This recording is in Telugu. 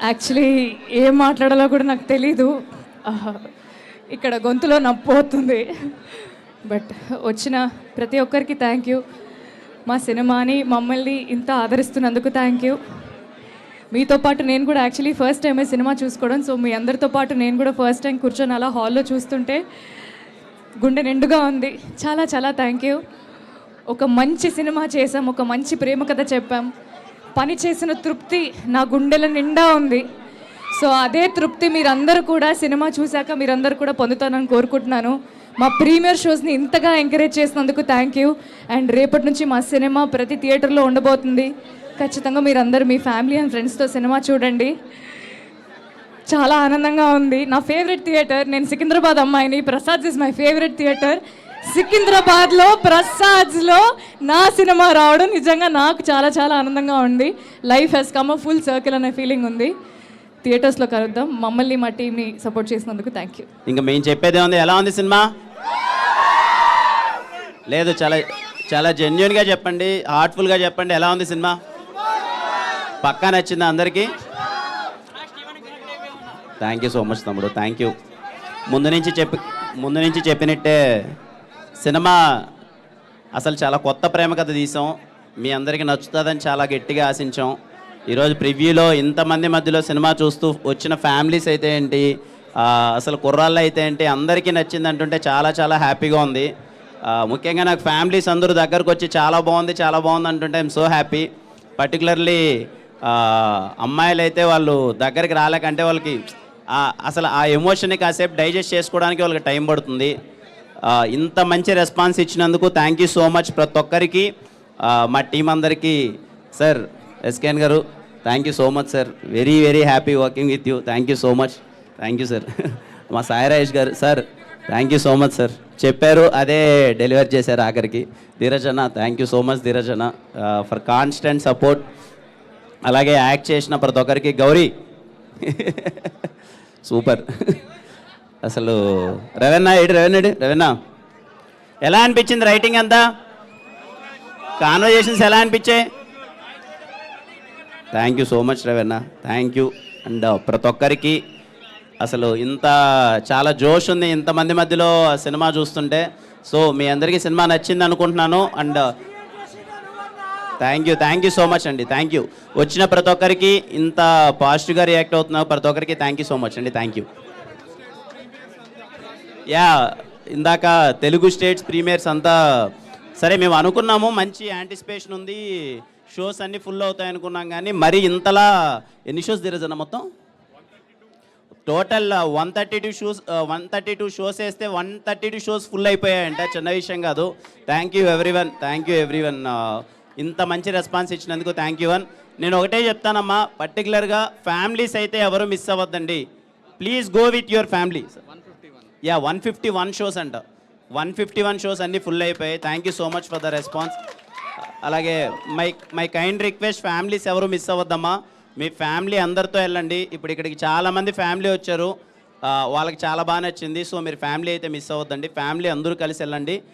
యాక్చువల్లీ ఏం మాట్లాడాలో కూడా నాకు తెలీదు. ఇక్కడ గొంతులో నొప్పి అవుతుంది. బట్ వచ్చిన ప్రతి ఒక్కరికి థ్యాంక్ యూ. మా సినిమాని మమ్మల్ని ఇంత ఆదరిస్తున్నందుకు థ్యాంక్ యూ. మీతో పాటు నేను కూడా యాక్చువల్లీ ఫస్ట్ టైమే సినిమా చూసుకోవడం. సో మీ అందరితో పాటు నేను కూడా ఫస్ట్ టైం కూర్చొని అలా హాల్లో చూస్తుంటే గుండె నిండుగా ఉంది. చాలా చాలా థ్యాంక్ యూ. ఒక మంచి సినిమా చేసాం, ఒక మంచి ప్రేమ కథ చెప్పాం. పని చేసిన తృప్తి నా గుండెల నిండా ఉంది. సో అదే తృప్తి మీరందరూ కూడా సినిమా చూశాక మీరందరూ కూడా పొందుతానని కోరుకుంటున్నాను. మా ప్రీమియర్ షోస్ని ఇంతగా ఎంకరేజ్ చేసినందుకు థ్యాంక్ యూ. అండ్ రేపటి నుంచి మా సినిమా ప్రతి థియేటర్లో ఉండబోతుంది. ఖచ్చితంగా మీరందరూ మీ ఫ్యామిలీ అండ్ ఫ్రెండ్స్తో సినిమా చూడండి. చాలా ఆనందంగా ఉంది. నా ఫేవరెట్ థియేటర్, నేను సికింద్రాబాద్ అమ్మాయిని, Prasad is my favourite theatre. సికింద్రాబాద్లో ప్రసాద్స్లో నా సినిమా రావడం నిజంగా నాకు చాలా చాలా ఆనందంగా ఉంది. Life has come a full circle అనే ఫీలింగ్ ఉంది. థియేటర్స్లో కలుద్దాం. మమ్మల్ని మా టీంని సపోర్ట్ చేసినందుకు థ్యాంక్ యూ. ఇంకా మేము చెప్పేదే ఉంది. ఎలా ఉంది సినిమా? లేదు, చాలా చాలా జెన్యున్గా చెప్పండి, హార్ట్ఫుల్గా చెప్పండి. ఎలా ఉంది సినిమా? పక్కా నచ్చిందా అందరికీ? థ్యాంక్ యూ సో మచ్ తమ్ముడు, థ్యాంక్ యూ. ముందు నుంచి చెప్పినట్టే సినిమా అసలు చాలా కొత్త ప్రేమ కథ తీసాం. మీ అందరికీ నచ్చుతుందని చాలా గట్టిగా ఆశించాం. ఈరోజు ప్రివ్యూలో ఇంతమంది మధ్యలో సినిమా చూస్తూ వచ్చిన ఫ్యామిలీస్ అయితే ఏంటి, అసలు కుర్రాళ్ళు అయితే ఏంటి, అందరికీ నచ్చింది అంటుంటే చాలా చాలా హ్యాపీగా ఉంది. ముఖ్యంగా నాకు ఫ్యామిలీస్ అందరూ దగ్గరకు వచ్చి చాలా బాగుంది అంటుంటే ఐఎమ్ సో హ్యాపీ. పర్టికులర్లీ అమ్మాయిలు అయితే వాళ్ళు దగ్గరికి రాలేకంటే వాళ్ళకి అసలు ఆ ఎమోషన్ని కాసేపు డైజెస్ట్ చేసుకోవడానికి వాళ్ళకి టైం పడుతుంది. ఇంత మంచి రెస్పాన్స్ ఇచ్చినందుకు థ్యాంక్ యూ సో మచ్ ప్రతి ఒక్కరికి, మా టీం అందరికీ. సార్ ఎస్కేఎన్ గారు thank you so much sir, very very happy working with you. Thank you so much, thank you sir. మా సాయి రాజేష్ గారు sir thank you so much sir, చెప్పారు అదే డెలివర్ చేశారు ఆఖరికి. ధీరజ్ అన్న thank you so much Dheeraj అన్న ఫర్ కాన్స్టెంట్ సపోర్ట్. అలాగే యాక్ట్ చేసిన ప్రతి ఒక్కరికి. గౌరీ సూపర్. అసలు రవణ ఎలా అనిపించింది రైటింగ్ అంతా? కాన్వర్జేషన్స్ ఎలా అనిపించాయి? Thank you so much Ravana, thank you. And ప్రతి ఒక్కరికి అసలు ఇంత చాలా జోష్ ఉంది ఇంతమంది మధ్యలో సినిమా చూస్తుంటే. సో మీ అందరికీ సినిమా నచ్చింది అనుకుంటున్నాను. And thank you so much అండి, థ్యాంక్ యూ. వచ్చిన ప్రతి ఒక్కరికి ఇంత పాజిటివ్గా రియాక్ట్ అవుతున్నారు ప్రతి ఒక్కరికి థ్యాంక్ యూ సో మచ్ అండి, థ్యాంక్ యూ. యా, ఇందాక తెలుగు స్టేట్స్ ప్రీమియర్స్ అంతా సరే మేము అనుకున్నాము, మంచి యాంటిసిపేషన్ ఉంది, షోస్ అన్నీ ఫుల్ అవుతాయి అనుకున్నాం. కానీ మరి ఇంతలా ఎన్ని షోస్ తిరగజన మొత్తం టోటల్ 132 షోస్ వేస్తే 132 షోస్ ఫుల్ అయిపోయాయంట. చిన్న విషయం కాదు. Thank you everyone. ఇంత మంచి రెస్పాన్స్ ఇచ్చినందుకు థ్యాంక్ యూ వన్. నేను ఒకటే చెప్తానమ్మా, పర్టికులర్గా ఫ్యామిలీస్ అయితే ఎవరు మిస్ అవ్వద్దండి. Please go with your family. 151 shows అంట, 151 షోస్ అన్నీ ఫుల్ అయిపోయాయి. Thank you so much for the response. అలాగే మై కైండ్ రిక్వెస్ట్, ఫ్యామిలీస్ ఎవరు మిస్ అవ్వద్దమ్మా. మీ ఫ్యామిలీ అందరితో వెళ్ళండి. ఇప్పుడు ఇక్కడికి చాలామంది ఫ్యామిలీ వచ్చారు, వాళ్ళకి చాలా బాగా నచ్చింది. సో మీరు ఫ్యామిలీ అయితే మిస్ అవ్వద్దండి, ఫ్యామిలీ అందరూ కలిసి వెళ్ళండి.